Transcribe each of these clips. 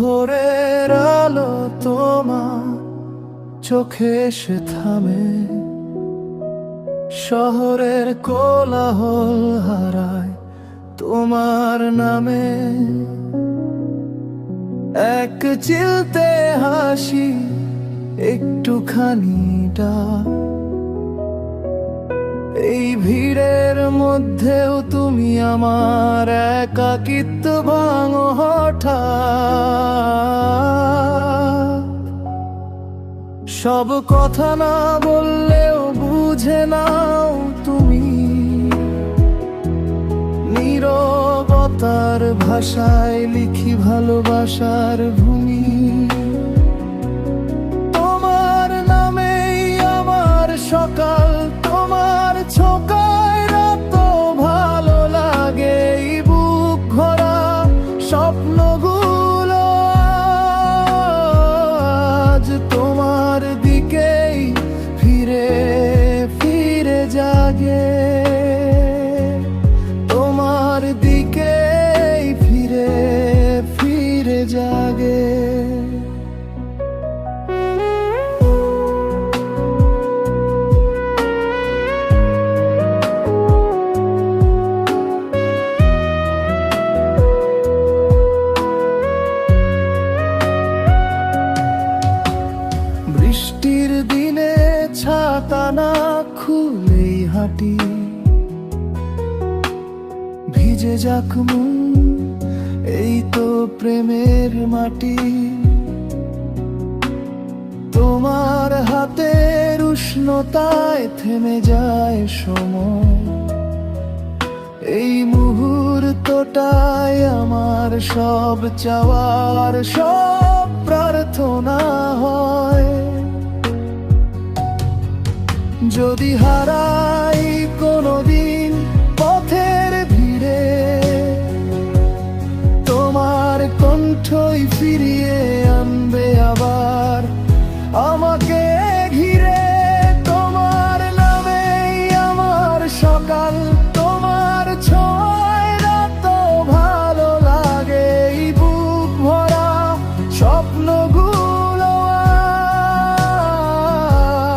ভোরের আলো তোমার চোখে এসে থামে, শহরের কোলাহল হারায় তোমার নামে। এক চিলতে হাসি, একটুখানি ডাক, এই ভিড়ের মধ্যেও তুমি আমার একাকিত্ব ভাঙো হঠাৎ। সব কথা না বললেও বুঝে নাও তুমি, নীরবতার ভাষায় লিখি ভালোবাসার ভূমি। তোমার নামেই আমার সকাল, তোমার ছোকায় রাত ভালো লাগে। এই বুক ভরা স্বপ্নগুলো আজ তোমার দিকেই ফিরে ফিরে জাগে, তোমার দিকেই ফিরে ফিরে জাগে। বৃষ্টির দিনে ছাতা না খুলেই হাঁটি, ভিজে যাক মন, এই তো প্রেমের মাটি। তোমার হাতের উষ্ণতায় থেমে যায় সময়, এই মুহূর্তটাই আমার সব চাওয়ার সব প্রার্থনা হয়। যদি হারাই কোনোদিন পথের ভিড়ে, তোমার কণ্ঠই ফিরিয়ে আনবে আবার আমাকে ঘিরে। তোমার নামেই আমার সকাল, তোমার ছোঁয়ায় রাত ভালো লাগে। এই বুক ভরা স্বপ্নগুলো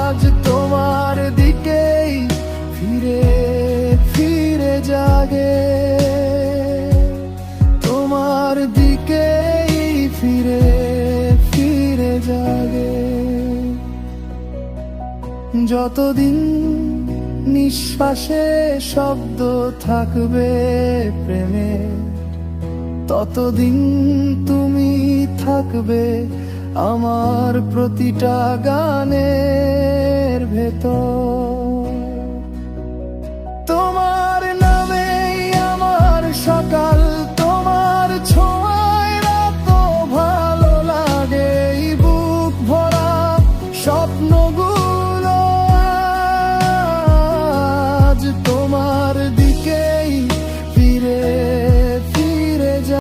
আজ তোমার দিকেই ফিরে ফিরে জাগে, তোমার দিকেই ফিরে ফিরে জাগে। যতদিন নিঃশ্বাসে শব্দ থাকবে প্রেমে, ততদিন তুমি থাকবে আমার প্রতিটা গানের ভেতর।